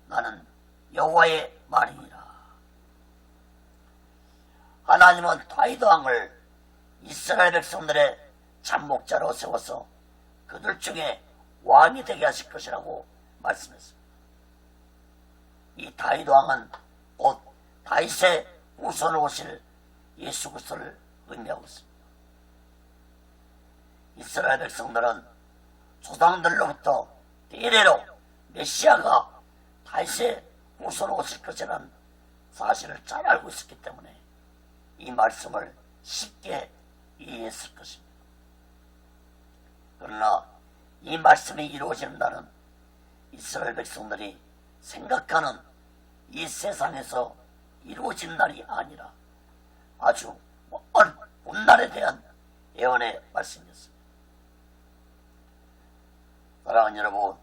나는 여호와의 말이니라. 하나님은 다윗 왕을 이스라엘 백성들의 참목자로 세워서 그들 중에 왕이 되게 하실 것이라고 말씀했습니다. 이 다윗 왕은 곧 다윗의 후손으로 오실 예수 그리스도를 의미하고 있습니다. 이스라엘 백성들은 조상들로부터 대대로 메시아가 다윗의 후손으로 오실 것이라는 사실을 잘 알고 있었기 때문에 이 말씀을 쉽게 이해했을 것입니다. 그러나 이 말씀이 이루어지는 날은 이스라엘 백성들이 생각하는 이 세상에서 이루어진 날이 아니라 아주 먼 훗날에 대한 예언의 말씀이었습니다. 사랑하는 여러분,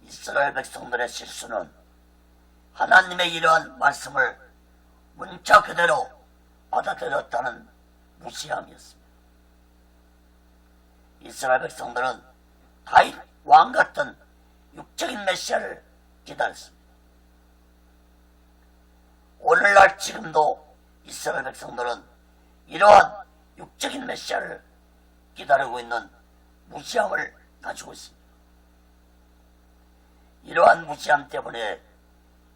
이스라엘 백성들의 실수는 하나님의 이러한 말씀을 문자 그대로 받아들였다는 무시함이었습니다. 이스라엘 백성들은 다윗 왕 같은 육적인 메시아를 기다렸습니다. 오늘날 지금도 이스라엘 백성들은 이러한 육적인 메시아를 기다리고 있는 무시함을 가지고 있습니다. 이러한 무시함 때문에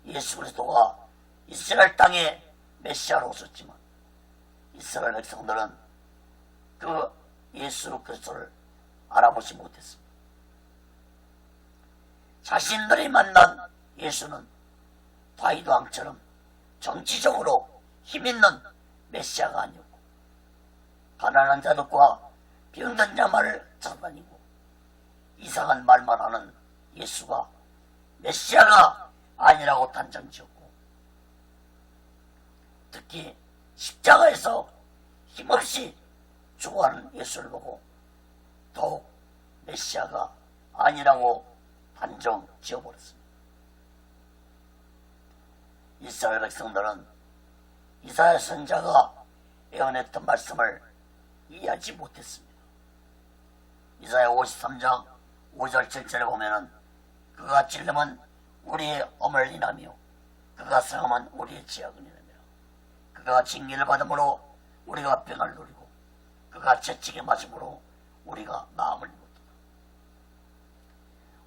예수 그리스도가 이스라엘 땅에 메시아로 오셨지만 이스라엘 백성들은 그 예수 그리스도를 알아보지 못했습니다. 자신들이 만난 예수는 다윗 왕처럼 정치적으로 힘있는 메시아가 아니었고 가난한 자들과 병든 자만을 찾아다니고 이상한 말만 하는 예수가 메시아가 아니라고 단정지었고 특히 십자가에서 힘없이 죽어가는 예수를 보고 더욱 메시아가 아니라고 단정 지어버렸습니다. 이스라엘 백성들은 이사야 선지자가 예언했던 말씀을 이해하지 못했습니다. 이사야 53장 5절 7절에 보면은 그가 찔림은 우리의 엄을 인하며 그가 상함은 우리의 죄악을 인하며 그가 징계를 받음으로 우리가 병을 누리고 그가 채찍에 맞음으로 우리가 나음을 입었다.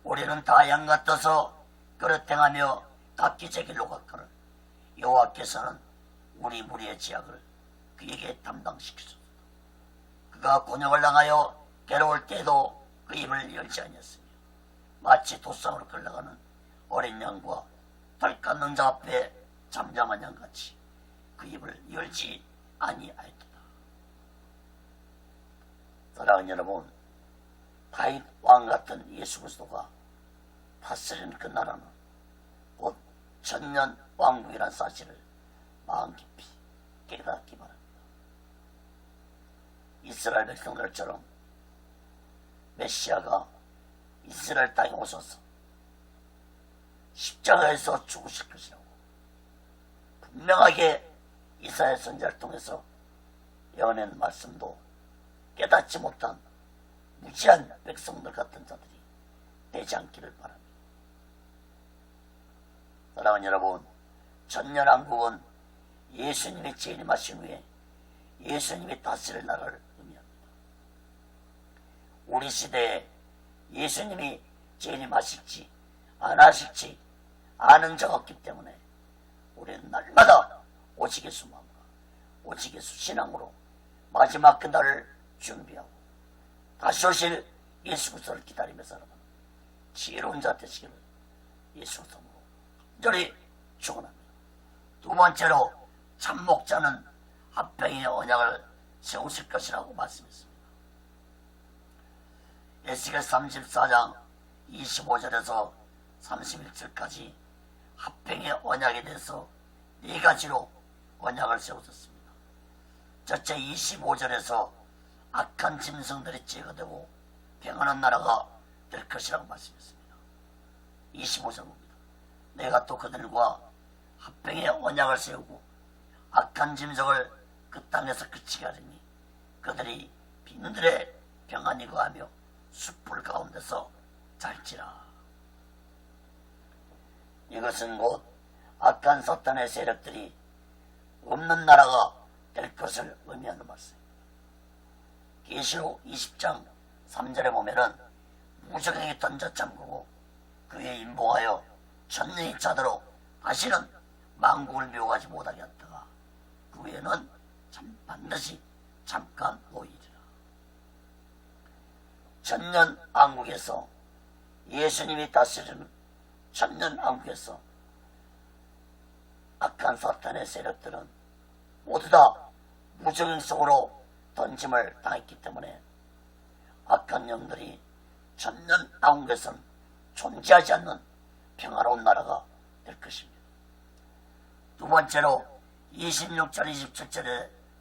우리는 다 양 같아서 그릇 행하며 각기 제 길로 갔거늘 여호와께서는 우리 무리의 지약을 그에게 담당시키소서. 그가 곤욕을 당하여 괴로울 때에도 그 입을 열지 아니었으며 마치 도상으로 끌려가는 어린 양과 덜 깎는 자 앞에 잠잠한 양같이 그 입을 열지 아니하였도다. 사랑하는 여러분, 다윗 왕 같은 예수 그리스도가 다스리는 그 나라는 곧 천년 왕국이라는 사실을 마음 깊이 깨닫기 바랍니다. 이스라엘 백성들처럼 메시아가 이스라엘 땅에 오셔서 십자가에서 죽으실 것이라고 분명하게 이사야 선지자를 통해서 예언한 말씀도 깨닫지 못한 무지한 백성들 같은 자들이 되지 않기를 바랍니다. 사랑하는 여러분, 천년왕국은 예수님이 재림하신 후에 예수님이 다스릴 나라를 의미합니다. 우리 시대에 예수님이 재림하실지 안 하실지 아는 자가 없기 때문에 우리는 날마다 오직 예수 마음과 오직 예수 신앙으로 마지막 그날을 준비하고 다시 오실 예수 그리스도를 기다리며 살아가는 지혜로운 자 되시기를 예수 그리스도로 간절히 축원합니다. 두 번째로 참목자는 합병의 언약을 세우실 것이라고 말씀했습니다. 에스겔 34장 25절에서 31절까지 합병의 언약에 대해서 네 가지로 언약을 세우셨습니다. 첫째 25절에서 악한 짐승들이 제거되고 평안한 나라가 될 것이라고 말씀했습니다. 25절입니다. 내가 또 그들과 합병의 언약을 세우고 악한 짐승을 그 땅에서 그치게 하리니 그들이 빈들에 평안히 거하며 숯불 가운데서 잘지라. 이것은 곧 악한 사탄의 세력들이 없는 나라가 될 것을 의미하는 말씀입니다. 계시록 20장 3절에 보면은 무적에게 던져 잠그고 그에 인봉하여 천년이 차도록 다시는 만국을 묘하지 못하게 했다가 그 후에는 반드시 잠깐 보이리라. 천년 왕국에서 예수님이 다스리는 천년 왕국에서 악한 사탄의 세력들은 모두 다 무적행 속으로 던짐을 당했기 때문에 악한 영들이 천년 왕국에서는 존재하지 않는 평화로운 나라가 될 것입니다. 두 번째로 26절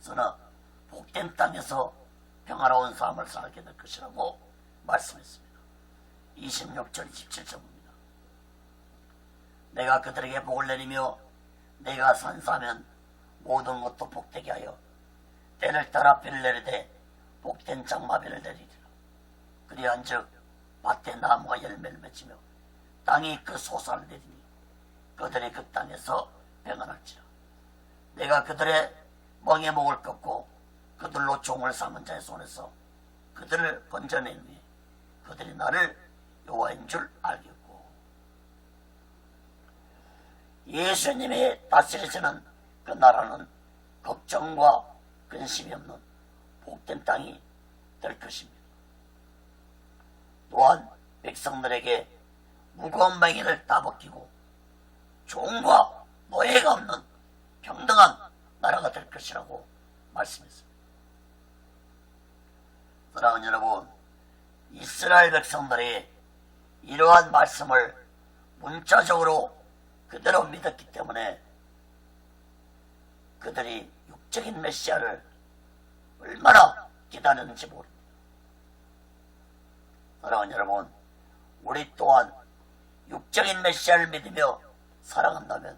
27절에서는 복된 땅에서 평화로운 삶을 살게 될 것이라고 말씀했습니다. 26절 27절입니다. 내가 그들에게 복을 내리며 내가 산사하면 모든 것도 복되게 하여 때를 따라 비를 내리되 복된 장마비를 내리리라. 그리한즉 밭에 나무가 열매를 맺으며 땅이 그 소산을 내리니 그들이 그 땅에서 평안할지라. 내가 그들의 멍에 목을 꺾고 그들로 종을 삼은 자의 손에서 그들을 건져낸 후에 그들이 나를 여호와인 줄 알겠고. 예수님이 다스리시는 그 나라는 걱정과 근심이 없는 복된 땅이 될 것입니다. 또한 백성들에게 무거운 맹인을 따벗기고 종과 노예가 없는 평등한 나라가 될 것이라고 말씀했습니다. 사랑하는 여러분, 이스라엘 백성들이 이러한 말씀을 문자적으로 그대로 믿었기 때문에 그들이 육적인 메시아를 얼마나 기다렸는지 모릅니다. 사랑하는 여러분, 우리 또한 육적인 메시아를 믿으며 살아간다면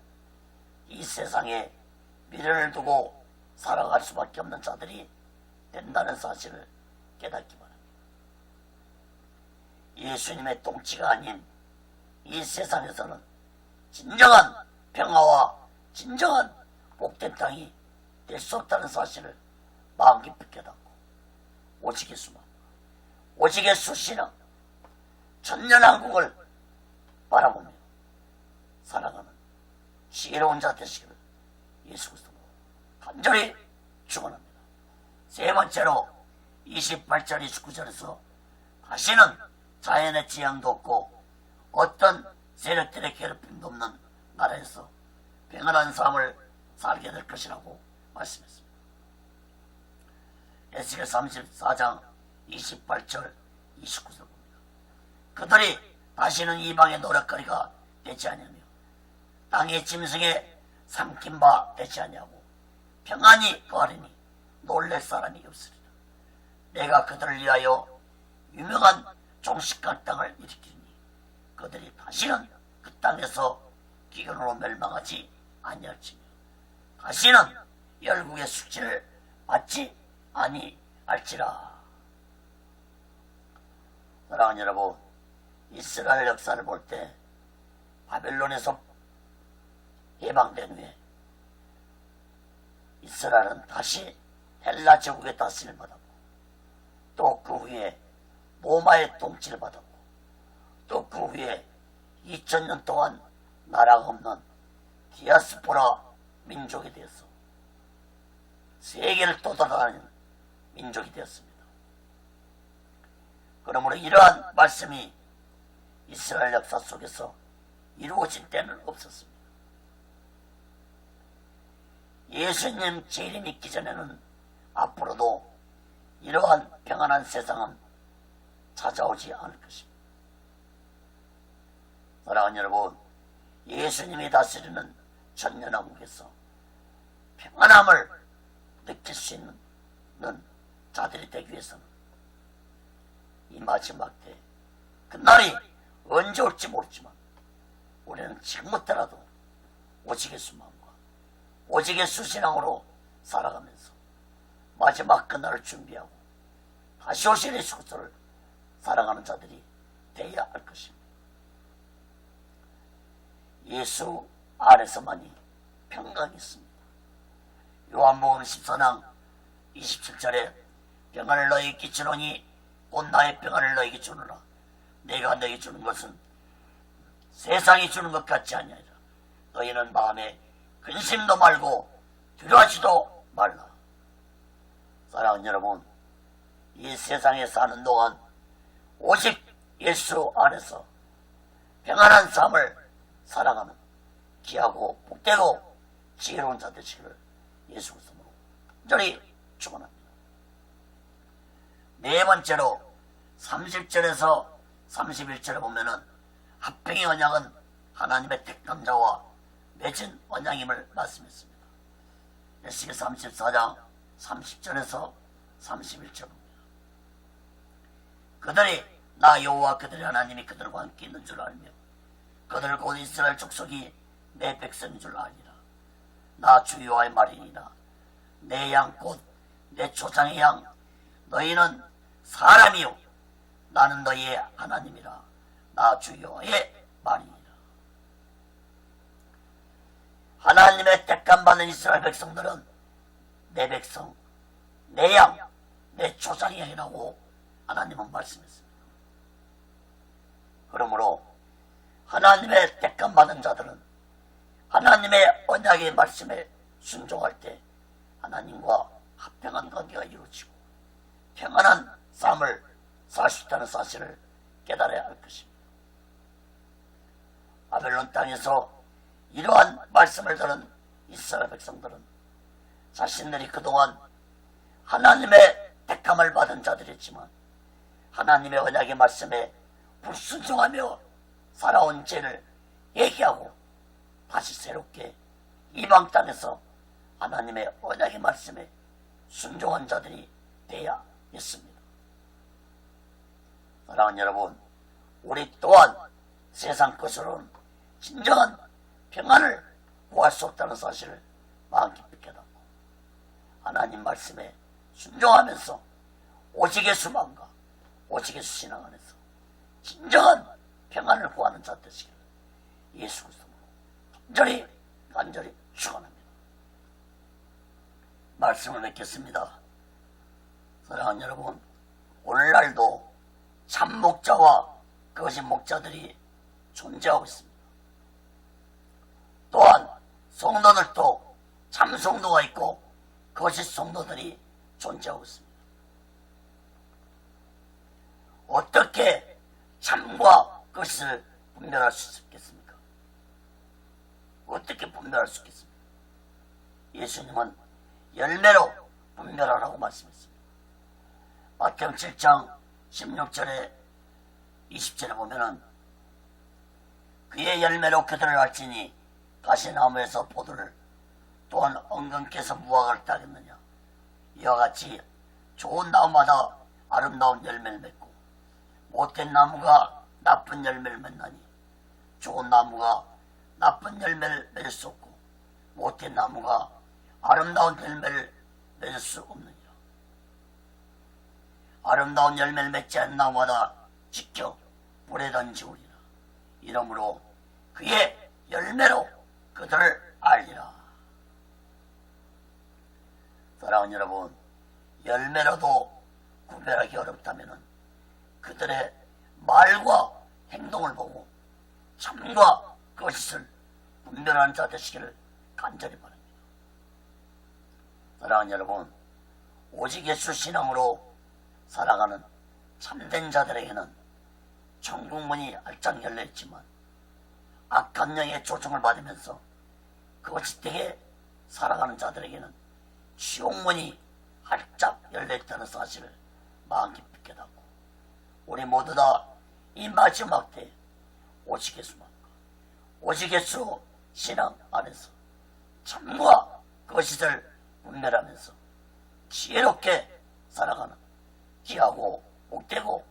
이 세상에 미래를 두고 살아갈 수밖에 없는 자들이 된다는 사실을 깨닫기 바랍니다. 예수님의 통치가 아닌 이 세상에서는 진정한 평화와 진정한 복된 땅이 될 수 없다는 사실을 마음 깊이 깨닫고 오직 예수만, 오직 예수 신앙, 천년왕국을 바라보며 살아가는 지혜로운 자 되시기를 예수 그리스도로 간절히 축원합니다. 세 번째로 28절 29절에서 다시는 자연의 지향도 없고 어떤 세력들의 괴롭힘도 없는 나라에서 평안한 삶을 살게 될 것이라고 말씀했습니다. 에스겔 34장 28절 29절 봅니다. 그들이 다시는 이방의 노랫거리가 되지 아니하며 땅의 짐승에 삼킨 바 되지 아니하고 평안히 거하리니 놀랄 사람이 없으리라. 내가 그들을 위하여 유명한 종식할 땅을 일으키니 그들이 다시는 그 땅에서 기근으로 멸망하지 아니할지며 다시는 열국의 숙제를 받지 아니할지라. 사랑하는 여러분, 이스라엘 역사를 볼 때 바벨론에서 해방된 후에 이스라엘은 다시 헬라 제국의 다스림을 받았고 또 그 후에 로마의 통치를 받았고 또 그 후에 2000년 동안 나라가 없는 디아스포라 민족이 되어서 세계를 떠돌아다니는 민족이 되었습니다. 그러므로 이러한 말씀이 이스라엘 역사 속에서 이루어진 때는 없었습니다. 예수님 재림 있기 전에는 앞으로도 이러한 평안한 세상은 찾아오지 않을 것입니다. 사랑하는 여러분, 예수님이 다스리는 천년왕국에서 평안함을 느낄 수 있는 자들이 되기 위해서는 이 마지막 때 그날이 언제 올지 모르지만 우리는 지금부터라도 오직의 수마음과 오직의 수신앙으로 살아가면서 마지막 그날을 준비하고 다시 오실 예수 그리스도를 사랑하는 자들이 되어야 할 것입니다. 예수 안에서만이 평강이 있습니다. 요한복음 14장 27절에 평안을 너희에게 끼치노니 곧 나의 평안을 너희에게 주노라. 내가 너희에게 주는 것은 세상이 주는 것 같지 아니하리라. 너희는 마음에 근심도 말고 두려워하지도 말라. 사랑하는 여러분, 이 세상에 사는 동안 오직 예수 안에서 평안한 삶을 살아가는 귀하고 복되고 지혜로운 자 되시기를 예수 그리스도로 간절히 축원합니다. 네 번째로 30절에서 31절에 보면은 합병의 언약은 하나님의 택한 자와 맺은 언약임을 말씀했습니다. 에스겔 34장 30절에서 31절 봅니다. 그들이 나 여호와 그들의 하나님이 그들과 함께 있는 줄 알며 그들 곧 이스라엘 족속이 내 백성인 줄 아니라. 나 주 여호와의 말이니라. 내 양 곧 내 조상의 양 너희는 사람이요 나는 너희의 하나님이라. 나 주 여호와의 말이니라. 하나님의 택함받은 이스라엘 백성들은 내 백성, 내 양, 내 조상의 양이라고 하나님은 말씀했습니다. 그러므로 하나님의 택함받은 자들은 하나님의 언약의 말씀에 순종할 때 하나님과 합평한 관계가 이루어지고 평안한 삶을 살 수 있다는 사실을 깨달아야 할 것입니다. 바벨론 땅에서 이러한 말씀을 들은 이스라엘 백성들은 자신들이 그동안 하나님의 택함을 받은 자들이었지만 하나님의 언약의 말씀에 불순종하며 살아온 죄를 얘기하고 다시 새롭게 이방 땅에서 하나님의 언약의 말씀에 순종한 자들이 되어야 했습니다. 사랑하는 여러분, 우리 또한 세상 것으로는 진정한 평안을 구할 수 없다는 사실을 마음 깊이 깨닫고 하나님 말씀에 순종하면서 오직의 수만과 오직의 수신앙 안에서 진정한 평안을 구하는 자 되시기를 예수 그리스도로 간절히 축원합니다. 말씀을 맺겠습니다. 사랑하는 여러분, 오늘날도 참 목자와 거짓 목자들이 존재하고 있습니다. 또한 성도들도 참 성도가 있고 거짓 성도들이 존재하고 있습니다. 어떻게 참과 거짓을 분별할 수 있겠습니까? 어떻게 분별할 수 있겠습니까? 예수님은 열매로 분별하라고 말씀했습니다. 마태복음 7장 16절에 20절에 보면은 그의 열매로 그들을 알지니 가시나무에서 포도를 또한 엉겅께서 무화과를 따겠느냐. 이와 같이 좋은 나무마다 아름다운 열매를 맺고 못된 나무가 나쁜 열매를 맺나니 좋은 나무가 나쁜 열매를 맺을 수 없고 못된 나무가 아름다운 열매를 맺을 수 없느니라. 아름다운 열매를 맺지 않는 나무마다 지켜 불에 던지우리라. 이러므로 그의 열매로 그들을 알리라. 사랑하는 여러분, 열매로도 구별하기 어렵다면 그들의 말과 행동을 보고 참과 거짓을 분별하는 자 되시기를 간절히 바랍니다. 사랑하는 여러분, 오직 예수 신앙으로 살아가는 참된 자들에게는 천국문이 활짝 열려있지만 악한 영의 조종을 받으면서 거짓되게 살아가는 자들에게는 지옥문이 활짝 열려있다는 사실을 마음 깊이 깨닫고 우리 모두 다 이 마지막 때에 오직 예수만과 오직 예수 신앙 안에서 참과 거짓을 분별하면서 지혜롭게 살아가는 귀하고 복되고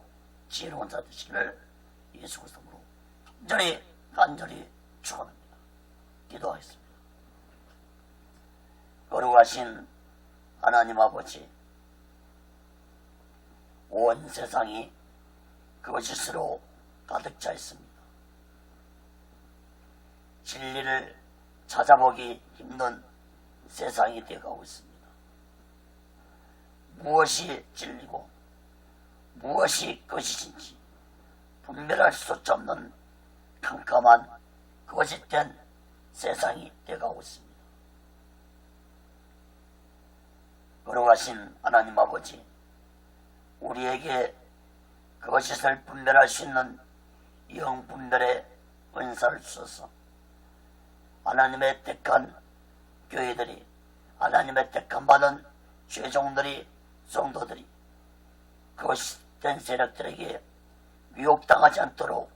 지혜로운 자 되시기를 예수 그리스도로 간절히 축원합니다. 기도하겠습니다. 거룩하신 하나님 아버지, 온 세상이 거짓으로 가득 차 있습니다. 진리를 찾아보기 힘든 세상이 되어가고 있습니다. 무엇이 진리고 무엇이 거짓인지 분별할 수 없는 캄캄한 거짓된 세상이 되어가고 있습니다. 거룩하신 하나님 아버지, 우리에게 거짓을 분별할 수 있는 영 분별의 은사를 주셔서 하나님의 택한 교회들이, 하나님의 택한 받은 죄종들이, 성도들이 거짓된 세력들에게 미혹당하지 않도록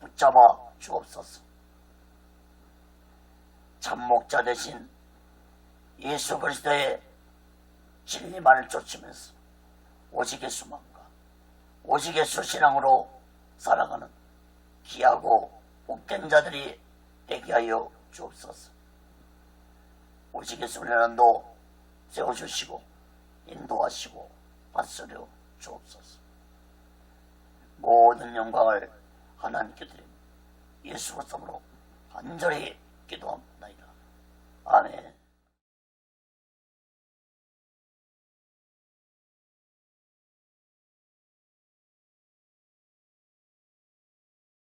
붙잡아 주옵소서. 참목자 되신 예수 그리스도의 진리만을 쫓으면서 오직 예수만과 오직 예수 신앙으로 살아가는 귀하고 복된 자들이 되게 하여 주옵소서. 오직 예수 훈련도 세워주시고 인도하시고 받들여 주옵소서. 모든 영광을 하나님께 드립니다. 예수 그리스도로 간절히 기도합니다. 아멘.